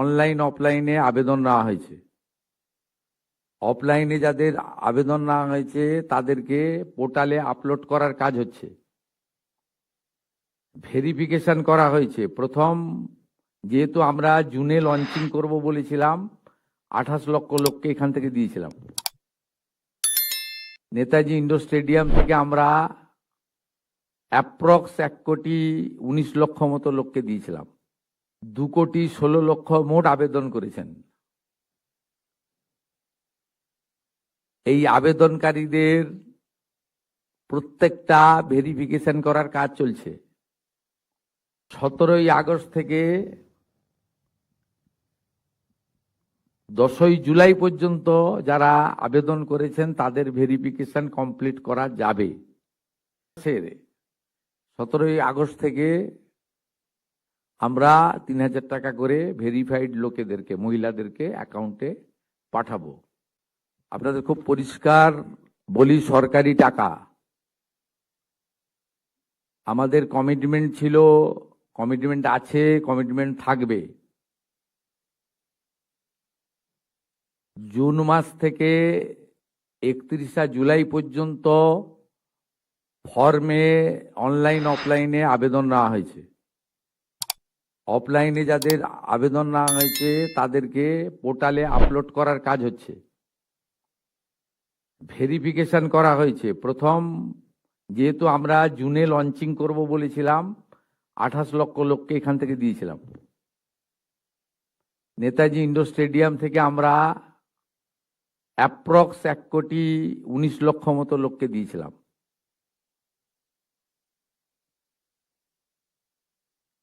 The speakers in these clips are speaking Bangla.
অনলাইন অফলাইনে আবেদন নেওয়া হয়েছে। অফলাইনে যাদের আবেদন নেওয়া হয়েছে তাদেরকে পোর্টালে আপলোড করার কাজ হচ্ছে, ভেরিফিকেশন করা হয়েছে। প্রথম যেহেতু আমরা জুনে লঞ্চিং করব বলেছিলাম, 28 লক্ষ লোককে এখান থেকে দিয়েছিলাম। নেতাজি ইন্ডোর স্টেডিয়াম থেকে আমরা অ্যাপ্রক্স 1,19,00,000 মতো লোককে দিয়েছিলাম। 2,16,00,000 মোট আবেদন করেছেন। এই আবেদনকারীদের প্রত্যেকটা ভেরিফিকেশন করার কাজ চলছে। 17ই আগস্ট থেকে 10ই জুলাই পর্যন্ত যারা আবেদন করেছেন তাদের ভেরিফিকেশন কমপ্লিট করা যাবে। 17ই আগস্ট থেকে আমরা 3,000 টাকা করে ভেরিফাইড লোকেদেরকে, মহিলাদেরকে অ্যাকাউন্টে পাঠাবো। আপনাদের খুব পরিষ্কার বলি, সরকারি টাকা। আমাদের কমিটমেন্ট ছিল, কমিটমেন্ট আছে, কমিটমেন্ট থাকবে। জুন মাস থেকে 31 জুলাই পর্যন্ত ফর্মে অনলাইন অফলাইনে আবেদন নেওয়া হয়েছে। অফলাইনে যাদের আবেদন নেওয়া হয়েছে তাদেরকে পোর্টালে আপলোড করার কাজ হচ্ছে, ভেরিফিকেশন করা হয়েছে। প্রথম যেহেতু আমরা জুনে লঞ্চিং করব বলেছিলাম, 28 লক্ষ লোককে এখান থেকে দিয়েছিলাম। নেতাজি ইন্ডোর স্টেডিয়াম থেকে আমরা অ্যাপ্রক্স 1,19,00,000 মতো লোককে দিয়েছিলাম।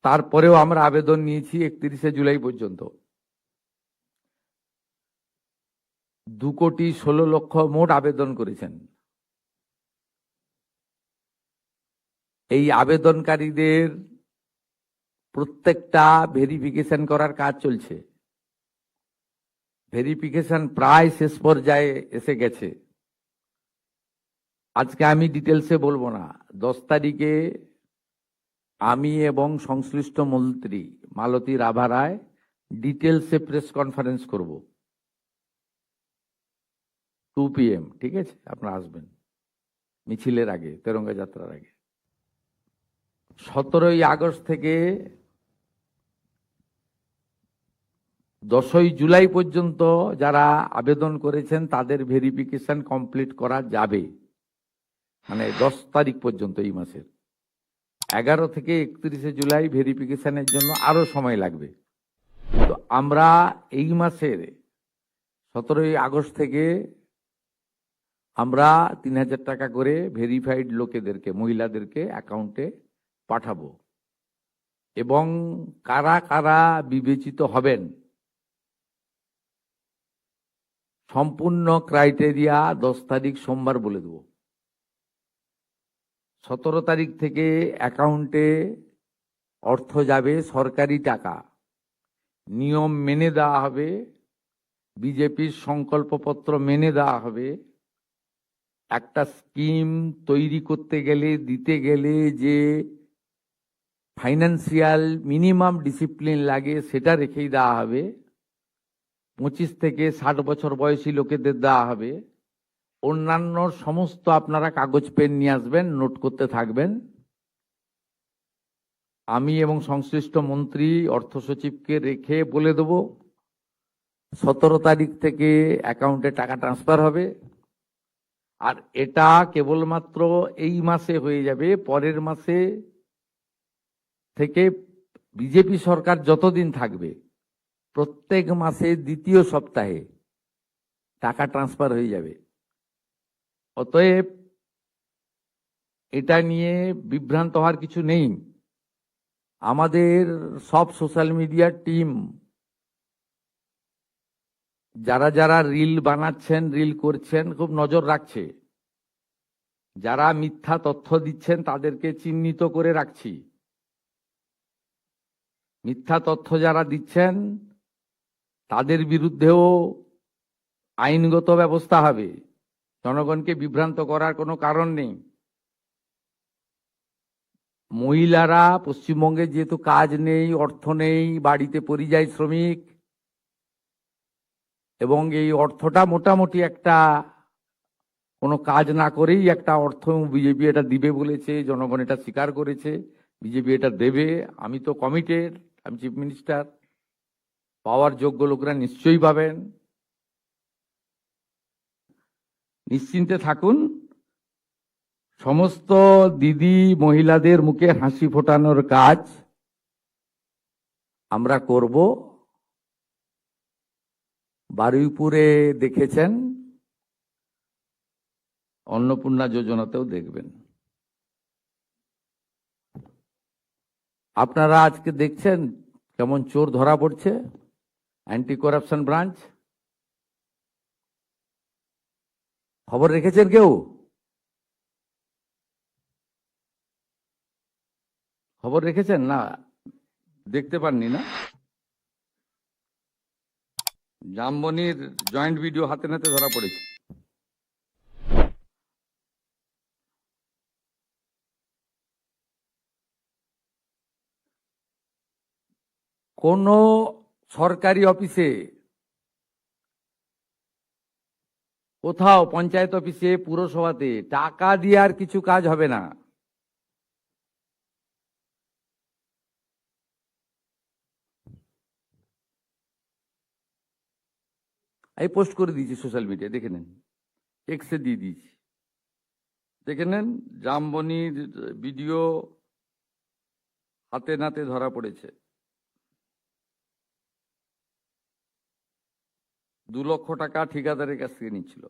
তারপরেও আমরা আবেদন নিয়েছি 31 জুলাই পর্যন্ত। 2,16,00,000 মোট আবেদন করেছেন। এই আবেদনকারীদের প্রত্যেকটা ভেরিফিকেশন করার কাজ চলছে। ভেরিফিকেশন প্রায় শেষ পর্যায়ে এসে গেছে। আজকে আমি ডিটেলসে বলবো না। 10 তারিখে আমি এবং সংশ্লিষ্ট মন্ত্রী মালতী রাভা রায় ডিটেলসে প্রেস কনফারেন্স করব 2 PM, ঠিক আছে? আপনারা আসবেন মিছিলের আগে, তেরঙ্গা যাত্রার আগে। 17ই আগস্ট থেকে 10ই জুলাই পর্যন্ত যারা আবেদন করেছেন তাদের ভেরিফিকেশন কমপ্লিট করা যাবে, মানে 10 তারিখ পর্যন্ত এই মাসের। 11 থেকে 31 জুলাই ভেরিফিকেশনের জন্য আরো সময় লাগবে। তো আমরা এই মাসের 17ই আগস্ট থেকে আমরা 3,000 টাকা করে ভেরিফাইড লোকেদেরকে, মহিলাদেরকে অ্যাকাউন্টে পাঠাবো। এবং কারা কারা বিবেচিত হবেন সম্পূর্ণ ক্রাইটেরিয়া 10 তারিখ সোমবার বলে দেব। 17 তারিখ থেকে অ্যাকাউন্টে অর্থ যাবে, সরকারি টাকা, নিয়ম মেনে দেওয়া হবে, বিজেপির সংকল্পপত্র মেনে দেওয়া হবে। একটা স্কিম তৈরি করতে গেলে, দিতে গেলে যে ফাইন্যান্সিয়াল মিনিমাম ডিসিপ্লিন লাগে সেটা রেখেই দেওয়া হবে। 25 থেকে 60 বছর বয়সী লোকেদের দেওয়া হবে। অন্যান্য সমস্ত আপনারা কাগজ পেন নিয়ে আসবেন, নোট করতে থাকবেন। আমি এবং সংশ্লিষ্ট মন্ত্রী অর্থ সচিবকে রেখে বলে দেব 17 তারিখ থেকে অ্যাকাউন্টে টাকা ট্রান্সফার হবে। আর এটা কেবলমাত্র এই মাসে হয়ে যাবে। পরের মাসে থেকে বিজেপি সরকার যতদিন থাকবে প্রত্যেক মাসে দ্বিতীয় সপ্তাহে টাকা ট্রান্সফার হয়ে যাবে। অতএব এটা নিয়ে বিভ্রান্ত হওয়ার কিছু নেই। আমাদের সব সোশ্যাল মিডিয়ার টিম যারা যারা রিল বানাচ্ছেন, রিল করছেন, খুব নজর রাখছে। যারা মিথ্যা তথ্য দিচ্ছেন তাদেরকে চিহ্নিত করে রাখছি। মিথ্যা তথ্য যারা দিচ্ছেন তাদের বিরুদ্ধেও আইনগত ব্যবস্থা হবে। জনগণকে বিভ্রান্ত করার কোনো কারণ নেই। মহিলারা পশ্চিমবঙ্গে যেহেতু কাজ নেই, অর্থ নেই, বাড়িতে পরিযায়ী শ্রমিক, এবং এই অর্থটা মোটামুটি একটা কোনো কাজ না করেই একটা অর্থ বিজেপি এটা দিবে বলেছে, জনগণ এটা স্বীকার করেছে, বিজেপি এটা দেবে। আমি তো কমিটেড, আমি চিফ মিনিস্টার, পাওয়ার যোগ্য লোকরা নিশ্চয়ই পাবেন। নিশ্চিন্তে থাকুন, সমস্ত দিদি মহিলাদের মুখে হাসি ফোটানোর কাজ আমরা করব। বারুইপুরে দেখেছেন, অন্নপূর্ণা যোজনাতেও দেখবেন। আপনারা আজকে দেখছেন কেমন চোর ধরা পড়ছে, অ্যান্টি করাপশন ব্রাঞ্চ। খবর রেখেছেন কেউ? খবর রেখেছেন না? দেখতে পাননি না? জামবনির জয়েন্ট ভিডিও হাতে নাতে ধরা পড়েছে। কোন সরকারি অফিসে, কোথাও পঞ্চায়েত অফিসে, পুরসভাতে টাকা দিয়ে আর কিছু কাজ হবে না। এই পোস্ট করে দিয়েছি সোশ্যাল মিডিয়া, দেখে নেন, এক্সে দিয়ে দিয়েছি, দেখে নেন। জামবনির ভিডিও হাতে নাতে ধরা পড়েছে। 2 লক্ষ টাকা ঠিকাদারের কাছ থেকে নিচ্ছিল।